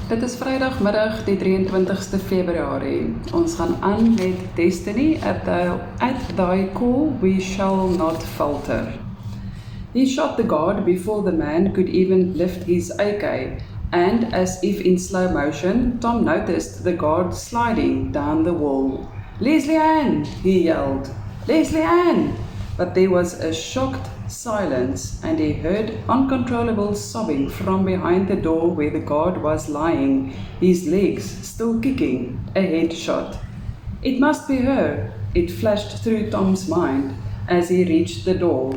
Dit is Vrydagmiddag die 23ste Februarie. Ons gaan aan met Destiny at thy call we shall not falter. He shot the guard before the man could even lift his AK, and as if in slow motion, Tom noticed the guard sliding down the wall. "Leslie Ann!" he yelled. "Leslie Ann!" But there was a shocked silence, and he heard uncontrollable sobbing from behind the door where the guard was lying, his legs still kicking, a headshot. It must be her, it flashed through Tom's mind as he reached the door.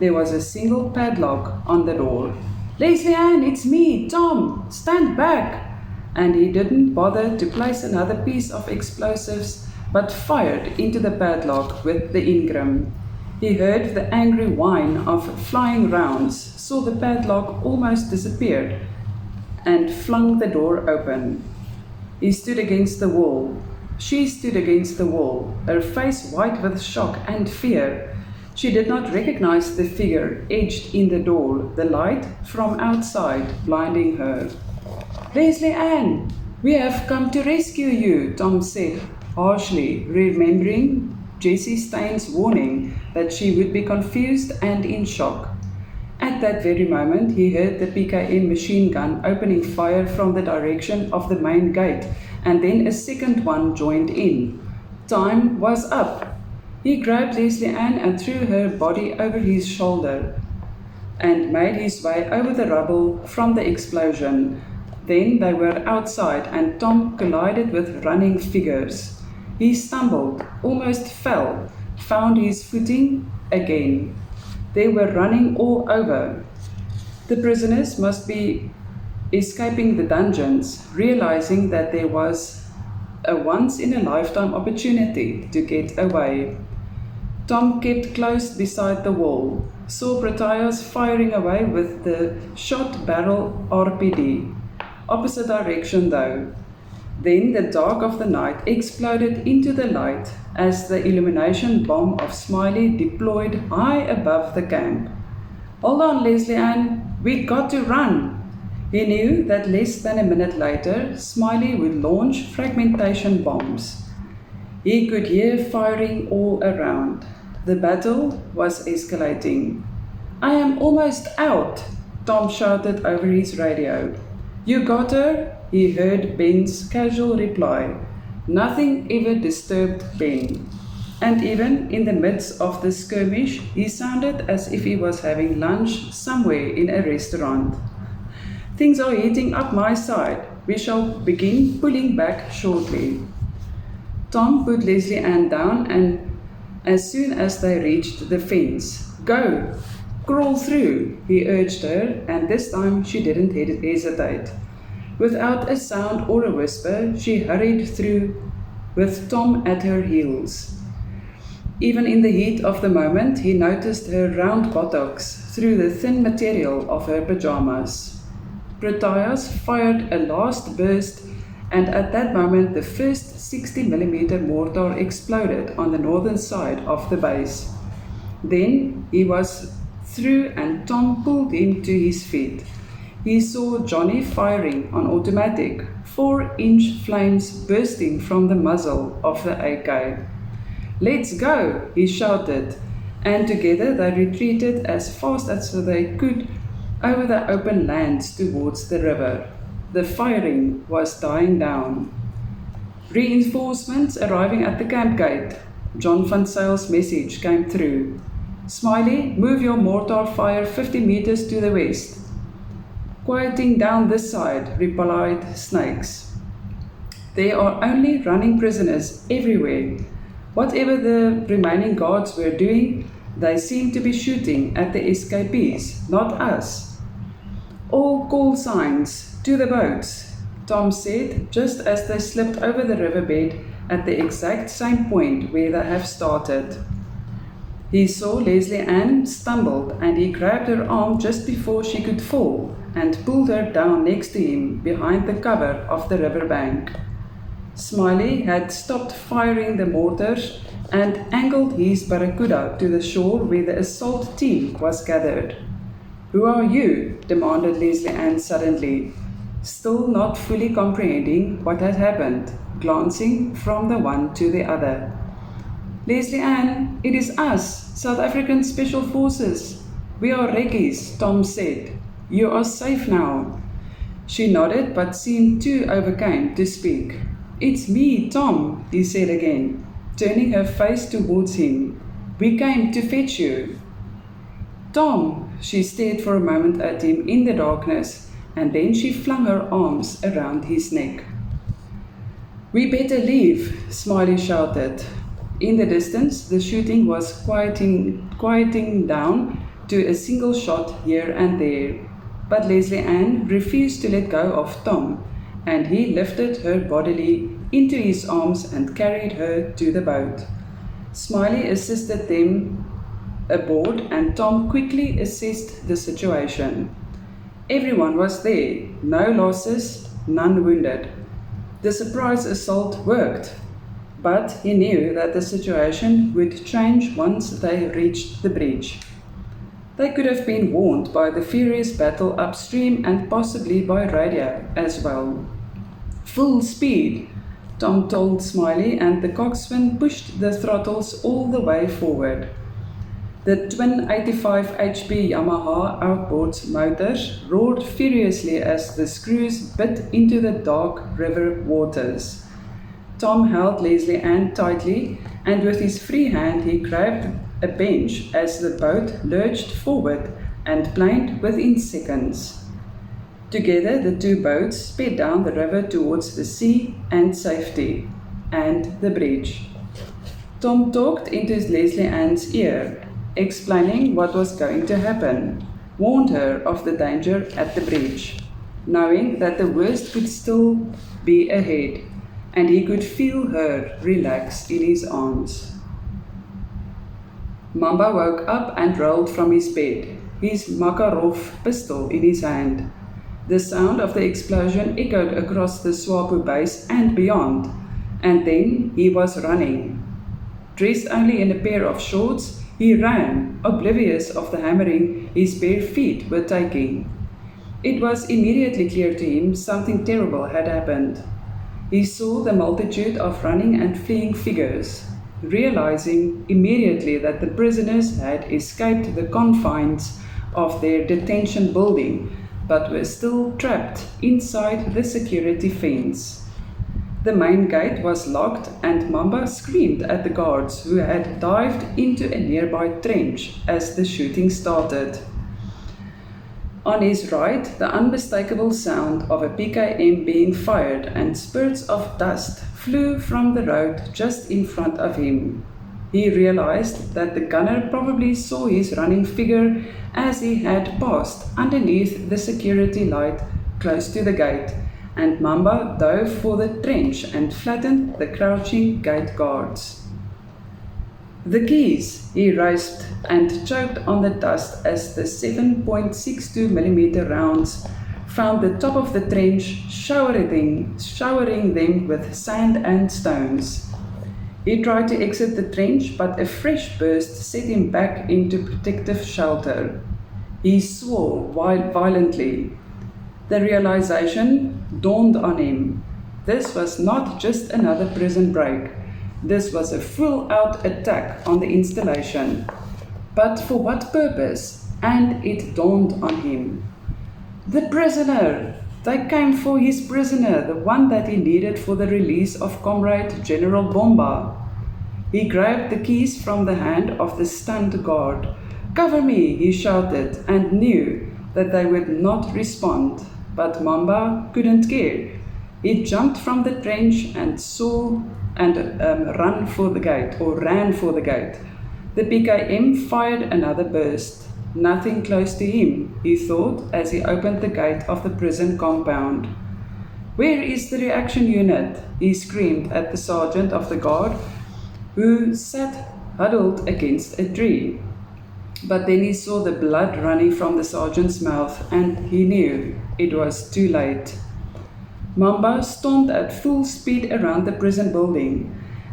There was a single padlock on the door. "Leslie Ann, it's me, Tom, stand back!" And he didn't bother to place another piece of explosives, but fired into the padlock with the Ingram. He heard the angry whine of flying rounds, saw the padlock almost disappear, and flung the door open. He stood against the wall. She stood against the wall, her face white with shock and fear. She did not recognize the figure edged in the door, the light from outside blinding her. "Leslie Ann, we have come to rescue you," Tom said harshly, remembering Jessie Stein's warning that she would be confused and in shock. At that very moment, he heard the PKM machine gun opening fire from the direction of the main gate, and then a second one joined in. Time was up. He grabbed Leslie Ann and threw her body over his shoulder and made his way over the rubble from the explosion. Then they were outside, and Tom collided with running figures. He stumbled, almost fell, found his footing again. They were running all over. The prisoners must be escaping the dungeons, realizing that there was a once-in-a-lifetime opportunity to get away. Tom kept close beside the wall, saw Proteus firing away with the shot barrel RPD. Opposite direction though. Then the dark of the night exploded into the light as the illumination bomb of Smiley deployed high above the camp. "Hold on, Leslie Ann, we got to run." He knew that less than a minute later, Smiley would launch fragmentation bombs. He could hear firing all around. The battle was escalating. "I am almost out," Tom shouted over his radio. "You got her?" He heard Ben's casual reply. Nothing ever disturbed Ben. And even in the midst of the skirmish, he sounded as if he was having lunch somewhere in a restaurant. "Things are heating up my side. We shall begin pulling back shortly." Tom put Leslie Ann down, and as soon as they reached the fence, "Go! Crawl through," he urged her, and this time she didn't hesitate. Without a sound or a whisper, she hurried through with Tom at her heels. Even in the heat of the moment, he noticed her round buttocks through the thin material of her pajamas. Proteus fired a last burst, and at that moment the first 60mm mortar exploded on the northern side of the base. Then he was through, and Tom pulled him to his feet. He saw Johnny firing on automatic, 4-inch flames bursting from the muzzle of the AK. "Let's go," he shouted, and together they retreated as fast as they could over the open lands towards the river. The firing was dying down. "Reinforcements arriving at the camp gate," John Van Zyle's message came through. "Smiley, move your mortar fire 50 meters to the west." "Quieting down this side," replied Snakes. "There are only running prisoners everywhere. Whatever the remaining guards were doing, they seemed to be shooting at the escapees, not us." "All call signs, to the boats," Tom said, just as they slipped over the riverbed at the exact same point where they have started. He saw Leslie Ann stumbled, and he grabbed her arm just before she could fall and pulled her down next to him behind the cover of the riverbank. Smiley had stopped firing the mortars and angled his barracuda to the shore where the assault team was gathered. "Who are you?" demanded Leslie Ann suddenly. still not fully comprehending what had happened, glancing from the one to the other. "Leslie Ann, it is us, South African Special Forces. We are Rekkies," Tom said. "You are safe now." She nodded but seemed too overcome to speak. "It's me, Tom," he said again, turning her face towards him. "We came to fetch you." "Tom," she stared for a moment at him in the darkness, and then she flung her arms around his neck. "We better leave," Smiley shouted. In the distance, the shooting was quieting down to a single shot here and there, but Leslie Ann refused to let go of Tom, and he lifted her bodily into his arms and carried her to the boat. Smiley assisted them aboard, and Tom quickly assessed the situation. Everyone was there, no losses, none wounded. The surprise assault worked, but he knew that the situation would change once they reached the breach. They could have been warned by the furious battle upstream and possibly by radio as well. "Full speed," Tom told Smiley, and the coxswain pushed the throttles all the way forward. The twin 85 HP Yamaha outboard motors roared furiously as the screws bit into the dark river waters. Tom held Leslie Ann tightly, and with his free hand he grabbed a bench as the boat lurched forward and planed within seconds. Together the two boats sped down the river towards the sea and safety, and the bridge. Tom talked into Leslie Ann's ear, explaining what was going to happen, warned her of the danger at the bridge, knowing that the worst could still be ahead, and he could feel her relax in his arms. Mamba woke up and rolled from his bed, his Makarov pistol in his hand. The sound of the explosion echoed across the Swapo base and beyond, and then he was running. Dressed only in a pair of shorts, he ran, oblivious of the hammering his bare feet were taking. It was immediately clear to him something terrible had happened. He saw the multitude of running and fleeing figures, realizing immediately that the prisoners had escaped the confines of their detention building, but were still trapped inside the security fence. The main gate was locked, and Mamba screamed at the guards who had dived into a nearby trench as the shooting started. On his right, the unmistakable sound of a PKM being fired, and spurts of dust flew from the road just in front of him. He realized that the gunner probably saw his running figure as he had passed underneath the security light close to the gate, and Mamba dove for the trench and flattened the crouching gate guards. "The keys," he rasped, and choked on the dust as the 7.62 mm rounds found the top of the trench, showering them with sand and stones. He tried to exit the trench, but a fresh burst set him back into protective shelter. He swore violently. The realization dawned on him. This was not just another prison break. This was a full-out attack on the installation. But for what purpose? And it dawned on him. The prisoner! They came for his prisoner, the one that he needed for the release of Comrade General Bomba. He grabbed the keys from the hand of the stunned guard. "Cover me!" he shouted, and knew that they would not respond. But Mamba couldn't care. He jumped from the trench and ran for the gate. The PKM fired another burst. Nothing close to him, he thought, as he opened the gate of the prison compound. "Where is the reaction unit?" he screamed at the sergeant of the guard, who sat huddled against a tree. But then he saw the blood running from the sergeant's mouth, and he knew it was too late. Mamba stomped at full speed around the prison building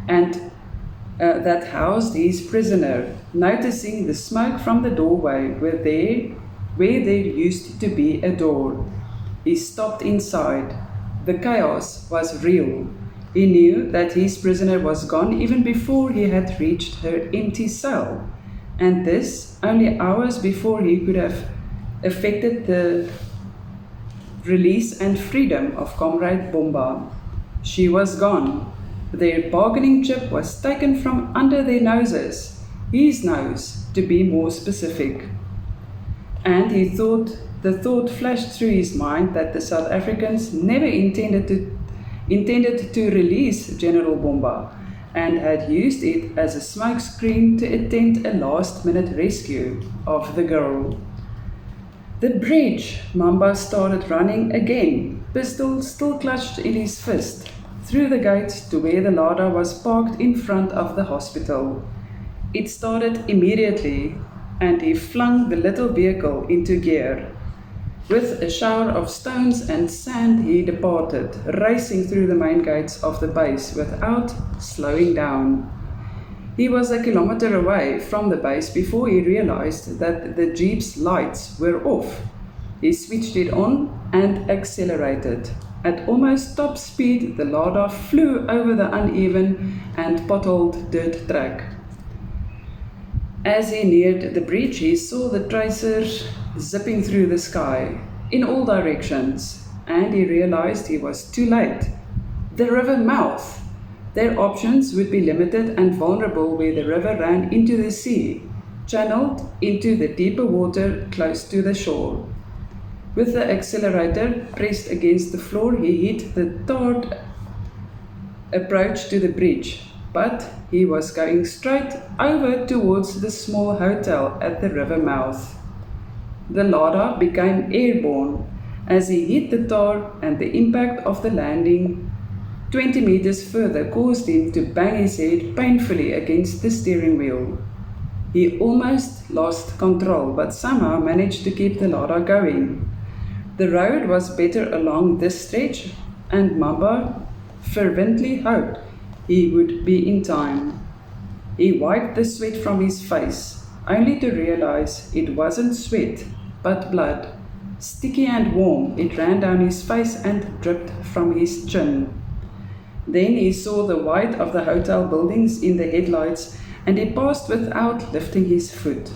and that housed his prisoner, noticing the smoke from the doorway where there used to be a door. He stopped inside. The chaos was real. He knew that his prisoner was gone even before he had reached her empty cell, and this only hours before he could have effected the release and freedom of Comrade Bomba. She was gone. Their bargaining chip was taken from under their noses, his nose, to be more specific. And the thought flashed through his mind that the South Africans never intended to release General Bomba and had used it as a smokescreen to attempt a last-minute rescue of the girl. The bridge! Mamba started running again, pistol still clutched in his fist, through the gates to where the Lada was parked in front of the hospital. It started immediately, and he flung the little vehicle into gear. With a shower of stones and sand he departed, racing through the main gates of the base without slowing down. He was a kilometer away from the base before he realized that the jeep's lights were off. He switched it on and accelerated. At almost top speed, the Lada flew over the uneven and potholed dirt track. As he neared the bridge, he saw the tracers zipping through the sky in all directions, and he realized he was too late. The river mouth! Their options would be limited and vulnerable where the river ran into the sea, channeled into the deeper water close to the shore. With the accelerator pressed against the floor, he hit the tarred approach to the bridge, but he was going straight over towards the small hotel at the river mouth. The Lada became airborne as he hit the tar, and the impact of the landing 20 meters further caused him to bang his head painfully against the steering wheel. He almost lost control, but somehow managed to keep the Lada going. The road was better along this stretch, and Mamba fervently hoped he would be in time. He wiped the sweat from his face, only to realize it wasn't sweat, but blood. Sticky and warm, it ran down his face and dripped from his chin. Then he saw the white of the hotel buildings in the headlights, and he passed without lifting his foot.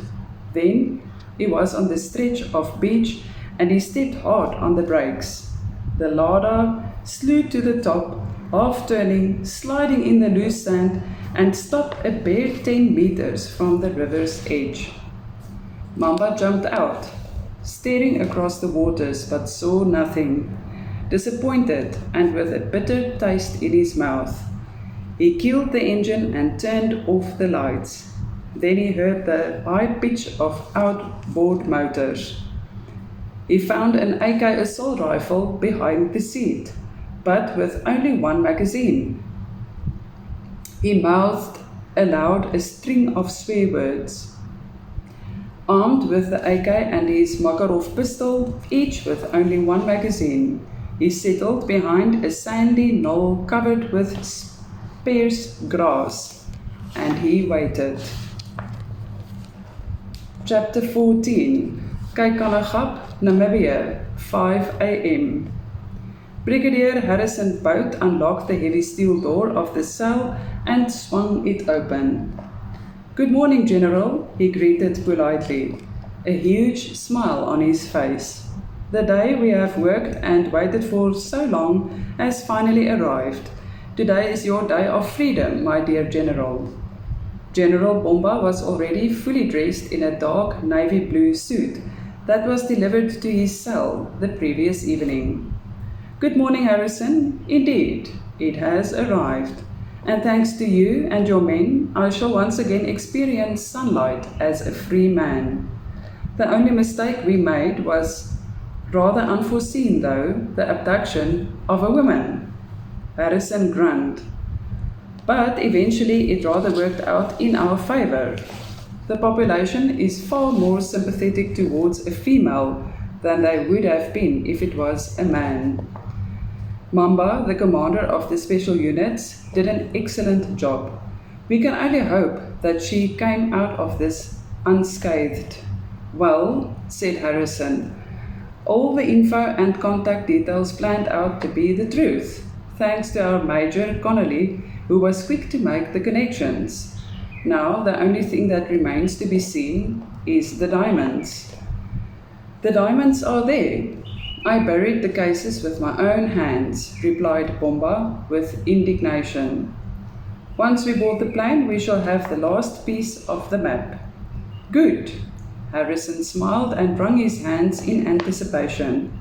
Then he was on the stretch of beach, and he stepped hard on the brakes. The Lada slewed to the top, half turning, sliding in the loose sand, and stopped a bare 10 meters from the river's edge. Mamba jumped out, staring across the waters, but saw nothing. Disappointed and with a bitter taste in his mouth, he killed the engine and turned off the lights. Then he heard the high pitch of outboard motors. He found an AK assault rifle behind the seat, but with only one magazine. He mouthed aloud a string of swear words. Armed with the AK and his Makarov pistol, each with only one magazine, he settled behind a sandy knoll covered with sparse grass, and he waited. Chapter 14. Kaikanagap, Namibia, 5 a.m. Brigadier Harrison Boat unlocked the heavy steel door of the cell and swung it open. "Good morning, General," he greeted politely, a huge smile on his face. "The day we have worked and waited for so long has finally arrived. Today is your day of freedom, my dear General." General Bomba was already fully dressed in a dark navy blue suit that was delivered to his cell the previous evening. "Good morning, Harrison. Indeed, it has arrived. And thanks to you and your men, I shall once again experience sunlight as a free man. The only mistake we made was rather unforeseen, though, the abduction of a woman." Harrison grinned. "But eventually it rather worked out in our favor. The population is far more sympathetic towards a female than they would have been if it was a man." Mamba, the commander of the special units, did an excellent job. "We can only hope that she came out of this unscathed." "Well," said Harrison, All the info and contact details planned out to be the truth, thanks to our Major Connolly, who was quick to make the connections. Now the only thing that remains to be seen is the diamonds. The diamonds are there. I buried the cases with my own hands, replied Bomba with indignation. Once we board the plane, we shall have the last piece of the map. Good. Harrison smiled and wrung his hands in anticipation.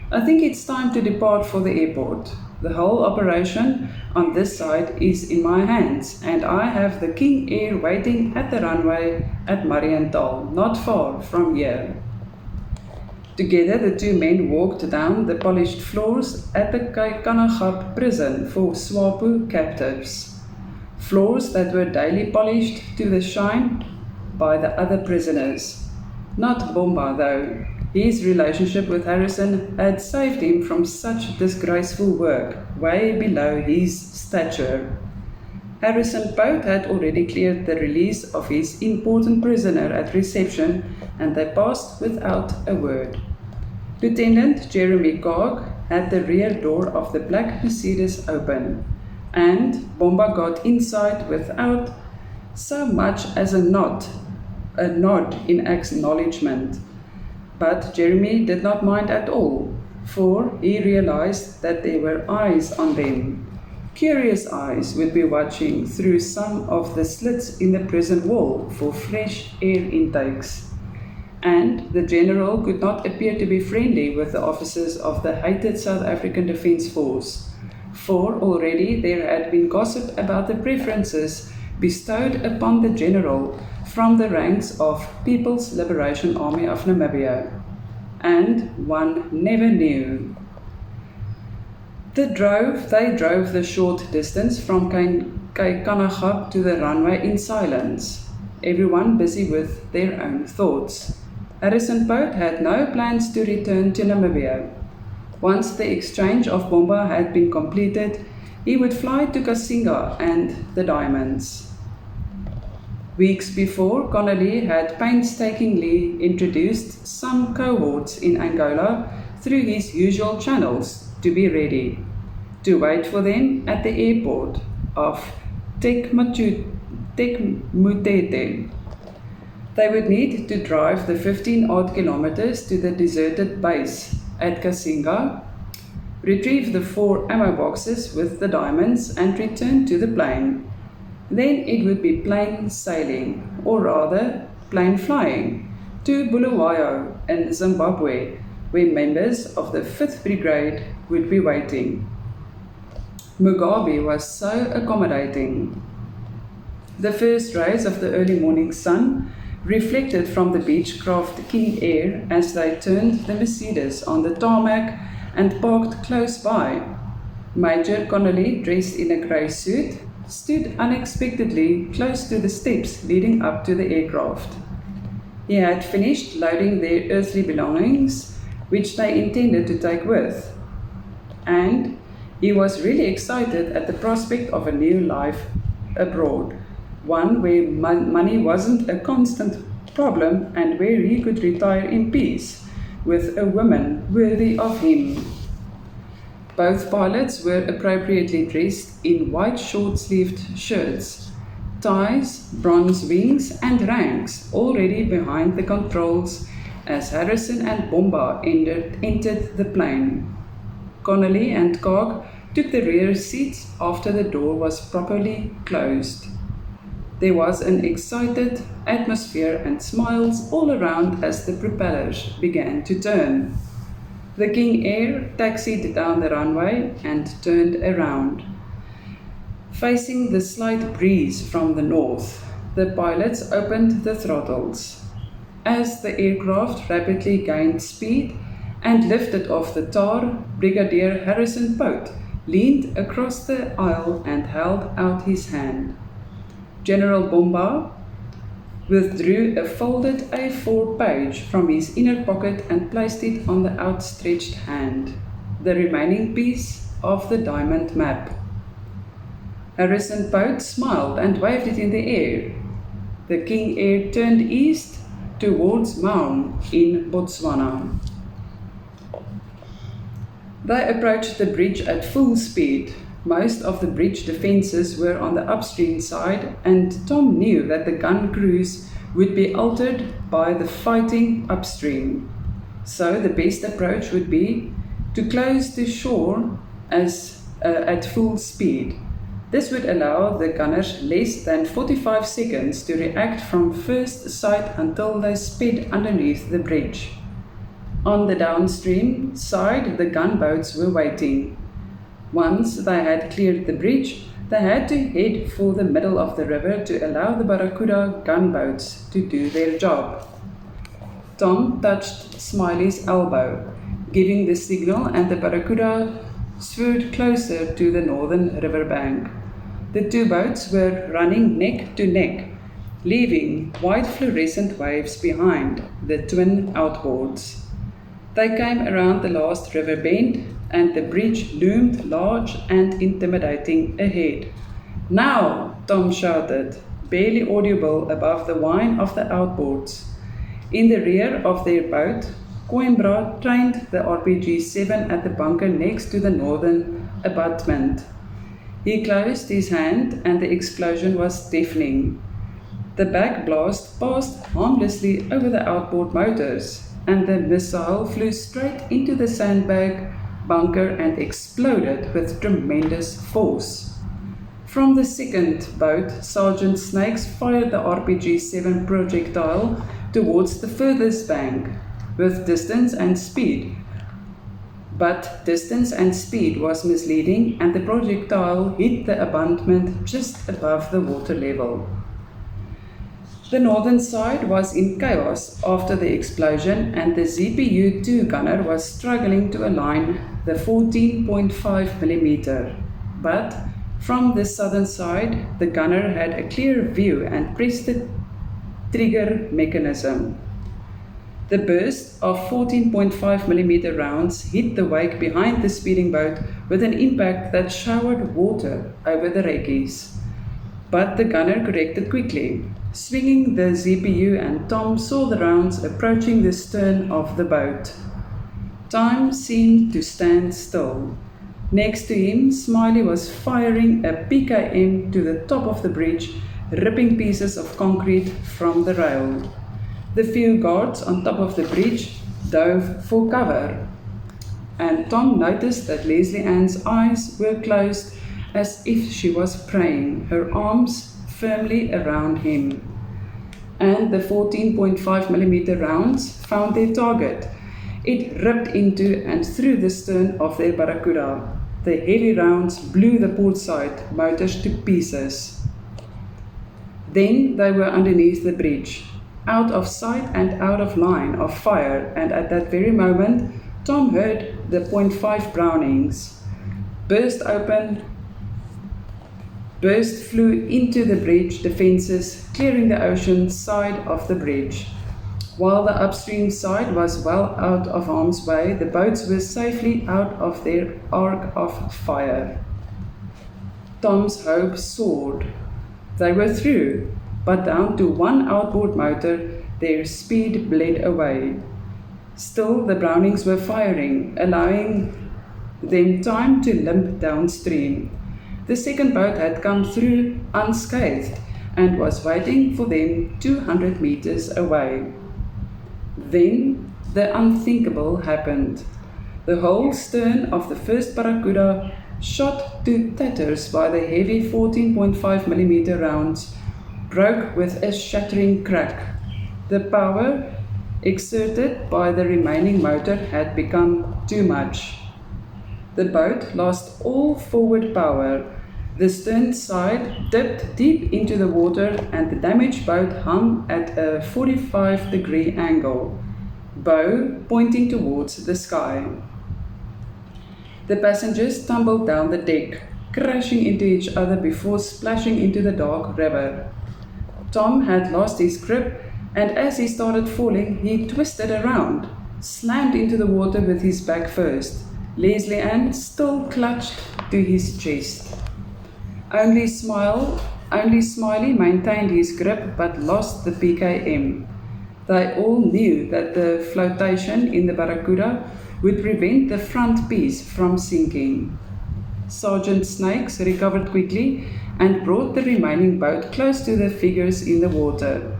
I think it's time to depart for the airport. The whole operation on this side is in my hands, and I have the King Air waiting at the runway at Marienthal, not far from here. Together, the two men walked down the polished floors at the Kaikanagap prison for Swapo captives. Floors that were daily polished to the shine by the other prisoners. Not Bomba, though. His relationship with Harrison had saved him from such disgraceful work, way below his stature. Harrison Pote had already cleared the release of his important prisoner at reception, and they passed without a word. Lieutenant Jeremy Cogg had the rear door of the black Mercedes open, and Bomba got inside without so much as a nod in acknowledgement. But Jeremy did not mind at all, for he realized that there were eyes on them. Curious eyes would be watching through some of the slits in the prison wall for fresh air intakes. And the general could not appear to be friendly with the officers of the hated South African Defence Force, for already there had been gossip about the preferences bestowed upon the general from the ranks of People's Liberation Army of Namibia. And one never knew. They drove the short distance from Kaikanagap to the runway in silence, everyone busy with their own thoughts. Harrison Pote had no plans to return to Namibia. Once the exchange of Bomba had been completed, he would fly to Kasinga and the diamonds. Weeks before, Connolly had painstakingly introduced some cohorts in Angola through his usual channels to be ready, to wait for them at the airport of Tekmutete. They would need to drive the 15-odd kilometers to the deserted base at Kasinga, retrieve the 4 ammo boxes with the diamonds, and return to the plane. Then it would be plain sailing, or rather plain flying, to Bulawayo in Zimbabwe, where members of the 5th Brigade would be waiting. Mugabe was so accommodating. The first rays of the early morning sun reflected from the Beechcraft King Air as they turned the Mercedes on the tarmac and parked close by. Major Connolly, dressed in a grey suit, stood unexpectedly close to the steps leading up to the aircraft. He had finished loading their earthly belongings, which they intended to take with, and he was really excited at the prospect of a new life abroad, one where money wasn't a constant problem and where he could retire in peace with a woman worthy of him. Both pilots were appropriately dressed in white short-sleeved shirts, ties, bronze wings, and ranks, already behind the controls as Harrison and Bomba entered the plane. Connolly and Cogg took the rear seats after the door was properly closed. There was an excited atmosphere and smiles all around as the propellers began to turn. The King Air taxied down the runway and turned around. Facing the slight breeze from the north, the pilots opened the throttles. As the aircraft rapidly gained speed and lifted off the tar, Brigadier Harrison Pote leaned across the aisle and held out his hand. General Bomba withdrew a folded A4 page from his inner pocket and placed it on the outstretched hand, the remaining piece of the diamond map. Harrison Pote smiled and waved it in the air. The King Air turned east towards Maun in Botswana. They approached the bridge at full speed. Most of the bridge defences were on the upstream side, and Tom knew that the gun crews would be altered by the fighting upstream. So the best approach would be to close to shore at full speed. This would allow the gunners less than 45 seconds to react from first sight until they sped underneath the bridge. On the downstream side, the gunboats were waiting. Once they had cleared the bridge, they had to head for the middle of the river to allow the Barracuda gunboats to do their job. Tom touched Smiley's elbow, giving the signal, and the Barracuda swerved closer to the northern riverbank. The two boats were running neck to neck, leaving white fluorescent waves behind the twin outboards. They came around the last river bend, and the bridge loomed large and intimidating ahead. "Now!" Tom shouted, barely audible above the whine of the outboards. In the rear of their boat, Coimbra trained the RPG-7 at the bunker next to the northern abutment. He closed his hand, and the explosion was deafening. The back blast passed harmlessly over the outboard motors, and the missile flew straight into the sandbag bunker and exploded with tremendous force. From the second boat, Sergeant Snakes fired the RPG-7 projectile towards the furthest bank, with distance and speed. But distance and speed was misleading, and the projectile hit the abutment just above the water level. The northern side was in chaos after the explosion, and the ZPU-2 gunner was struggling to align the 14.5mm. But from the southern side, the gunner had a clear view and pressed the trigger mechanism. The burst of 14.5mm rounds hit the wake behind the speeding boat with an impact that showered water over the wreckies. But the gunner corrected quickly, swinging the ZPU, and Tom saw the rounds approaching the stern of the boat. Time seemed to stand still. Next to him, Smiley was firing a PKM to the top of the bridge, ripping pieces of concrete from the rail. The few guards on top of the bridge dove for cover, and Tom noticed that Leslie Ann's eyes were closed as if she was praying, her arms firmly around him. And the 14.5mm rounds found their target. It ripped into and through the stern of their Barracuda. The heavy rounds blew the portside motors to pieces. Then they were underneath the bridge, out of sight and out of line of fire, and at that very moment, Tom heard the .5 Brownings burst flew into the bridge defences, clearing the ocean side of the bridge. While the upstream side was well out of harm's way, the boats were safely out of their arc of fire. Tom's hope soared. They were through, but down to one outboard motor, their speed bled away. Still, the Brownings were firing, allowing them time to limp downstream. The second boat had come through unscathed and was waiting for them 200 meters away. Then the unthinkable happened. The whole stern of the first Barracuda, shot to tatters by the heavy 14.5mm rounds, broke with a shattering crack. The power exerted by the remaining motor had become too much. The boat lost all forward power. The stern side dipped deep into the water, and the damaged boat hung at a 45-degree angle, bow pointing towards the sky. The passengers tumbled down the deck, crashing into each other before splashing into the dark river. Tom had lost his grip, and as he started falling, he twisted around, slammed into the water with his back first. Leslie Ann still clutched to his chest. Only Smiley maintained his grip but lost the PKM. They all knew that the flotation in the Barracuda would prevent the front piece from sinking. Sergeant Snakes recovered quickly and brought the remaining boat close to the figures in the water.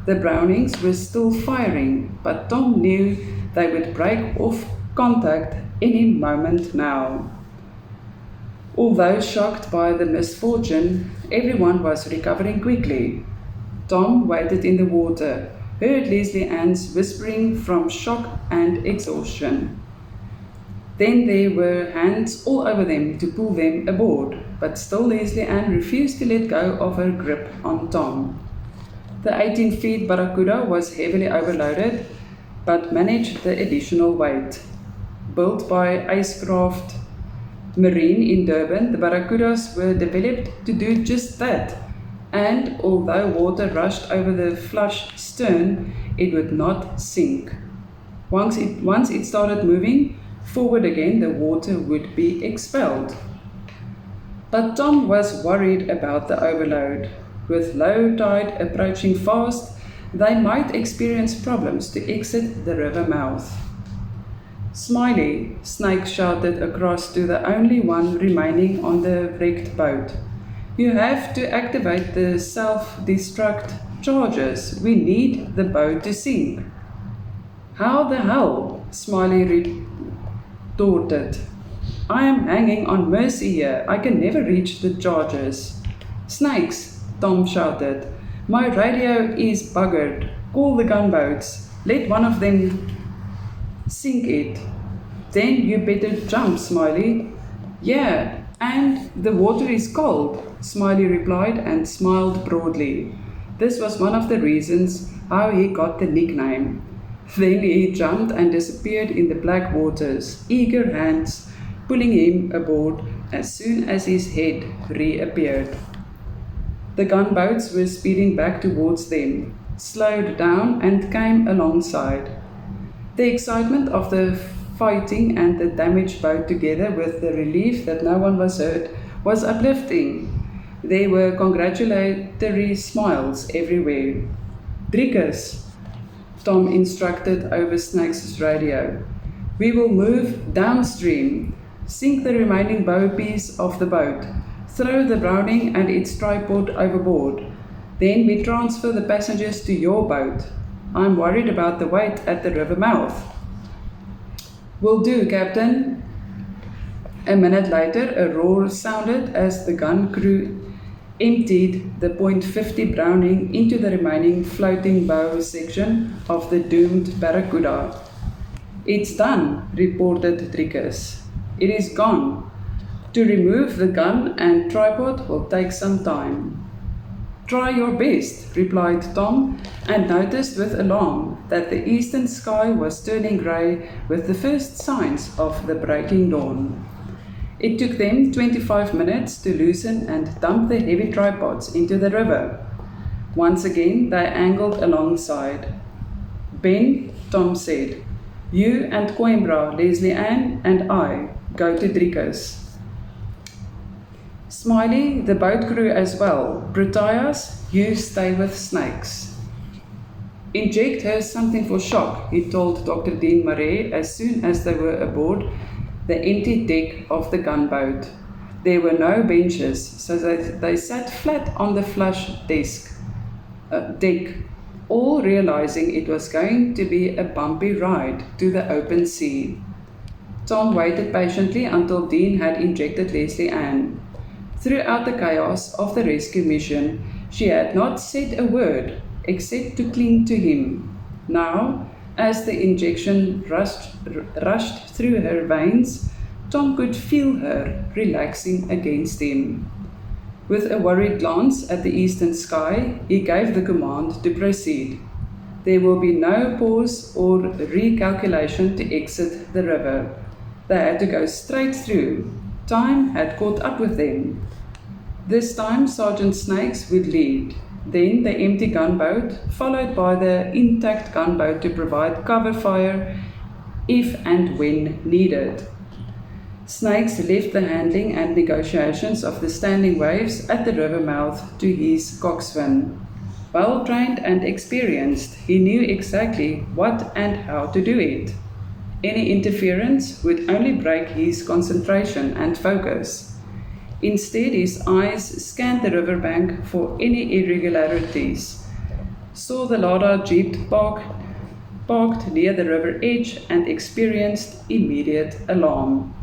The Brownings were still firing, but Tom knew they would break off contact any moment now. Although shocked by the misfortune, everyone was recovering quickly. Tom waited in the water, heard Leslie Ann's whispering from shock and exhaustion. Then there were hands all over them to pull them aboard, but still Leslie Ann refused to let go of her grip on Tom. The 18-feet Barracuda was heavily overloaded, but managed the additional weight. Built by Acecraft Marine in Durban, the Barracudas were developed to do just that, and although water rushed over the flush stern, it would not sink. Once it started moving forward again, the water would be expelled. But Tom was worried about the overload. With low tide approaching fast, they might experience problems to exit the river mouth. Smiley, Snake shouted across to the only one remaining on the wrecked boat. You have to activate the self-destruct charges. We need the boat to sink. How the hell? Smiley retorted. I am hanging on mercy here. I can never reach the charges. Snakes, Tom shouted. My radio is buggered. Call the gunboats. Let one of them sink it. Then you better jump, Smiley. Yeah, and the water is cold, Smiley replied and smiled broadly. This was one of the reasons how he got the nickname. Then he jumped and disappeared in the black waters, eager hands pulling him aboard as soon as his head reappeared. The gunboats were speeding back towards them, slowed down and came alongside. The excitement of the fighting and the damaged boat together with the relief that no one was hurt was uplifting. There were congratulatory smiles everywhere. Driekers, Tom instructed over Snake's radio. We will move downstream. Sink the remaining bow piece of the boat. Throw the Browning and its tripod overboard. Then we transfer the passengers to your boat. I'm worried about the weight at the river mouth. Will do, Captain. A minute later, a roar sounded as the gun crew emptied the .50 Browning into the remaining floating bow section of the doomed Barracuda. It's done, reported Driekers. It is gone. To remove the gun and tripod will take some time. Try your best, replied Tom, and noticed with alarm that the eastern sky was turning grey with the first signs of the breaking dawn. It took them 25 minutes to loosen and dump the heavy tripods into the river. Once again, they angled alongside. Ben, Tom said, you and Coimbra, Leslie Ann, and I go to Driekers. Smiley, the boat crew as well. Brutias, you stay with Snakes. Inject her something for shock, he told Dr. Dean Murray as soon as they were aboard the empty deck of the gunboat. There were no benches, so they sat flat on the flush deck, all realizing it was going to be a bumpy ride to the open sea. Tom waited patiently until Dean had injected Leslie Ann. Throughout the chaos of the rescue mission, she had not said a word except to cling to him. Now, as the injection rushed through her veins, Tom could feel her relaxing against him. With a worried glance at the eastern sky, he gave the command to proceed. There will be no pause or recalculation to exit the river. They had to go straight through. Time had caught up with them. This time Sergeant Snakes would lead, then the empty gunboat, followed by the intact gunboat to provide cover fire if and when needed. Snakes left the handling and negotiations of the standing waves at the river mouth to his coxswain. Well trained and experienced, he knew exactly what and how to do it. Any interference would only break his concentration and focus. Instead, his eyes scanned the riverbank for any irregularities, saw the Lada Jeep parked near the river edge and experienced immediate alarm.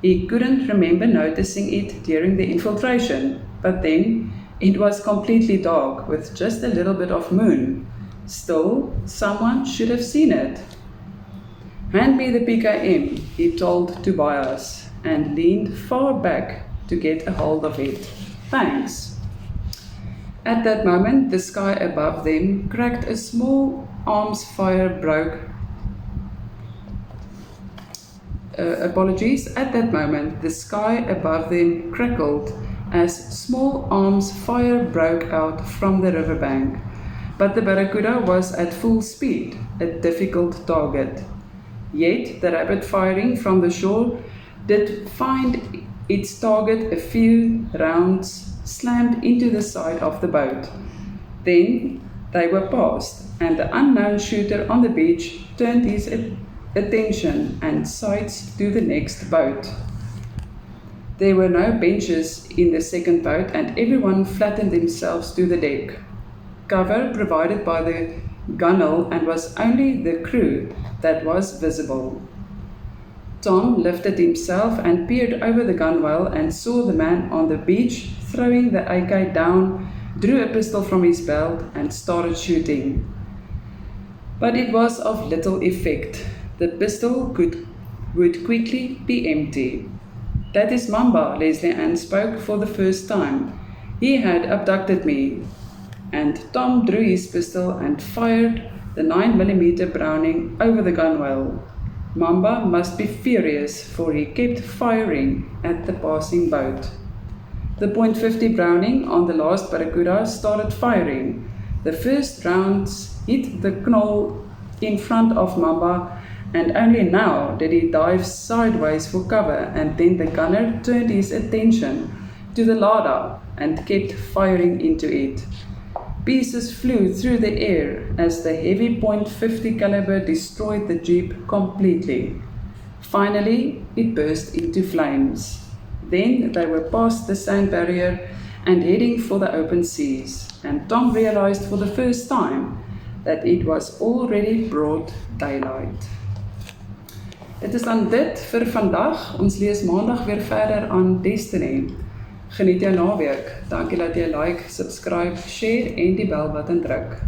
He couldn't remember noticing it during the infiltration, but then it was completely dark with just a little bit of moon. Still, someone should have seen it. "Hand me the PKM," he told Tobias, and leaned far back to get a hold of it. "Thanks." At that moment, the sky above them cracked. A small arms fire broke. At that moment, the sky above them crackled as small arms fire broke out from the riverbank. But the Barracuda was at full speed, a difficult target. Yet the rapid firing from the shore did find its target. A few rounds slammed into the side of the boat. Then they were past, and the unknown shooter on the beach turned his attention and sights to the next boat. There were no benches in the second boat, and everyone flattened themselves to the deck. Cover provided by the gunwale, and was only the crew that was visible. Tom lifted himself and peered over the gunwale and saw the man on the beach throwing the AK down, drew a pistol from his belt and started shooting. But it was of little effect. The pistol would quickly be empty. "That is Mamba," Leslie Ann spoke for the first time. "He had abducted me." And Tom drew his pistol and fired the 9mm Browning over the gunwale. Mamba must be furious, for he kept firing at the passing boat. The .50 Browning on the last Barracuda started firing. The first rounds hit the knoll in front of Mamba, and only now did he dive sideways for cover, and then the gunner turned his attention to the Lada and kept firing into it. Pieces flew through the air as the heavy .50 caliber destroyed the Jeep completely. Finally, it burst into flames. Then they were past the sand barrier and heading for the open seas, and Tom realized for the first time that it was already broad daylight. Dit is dan dit vir vandag. Ons lees maandag weer verder aan Destiny. Geniet jou naweek. Dankie dat jy like, subscribe, share en die belbutton druk.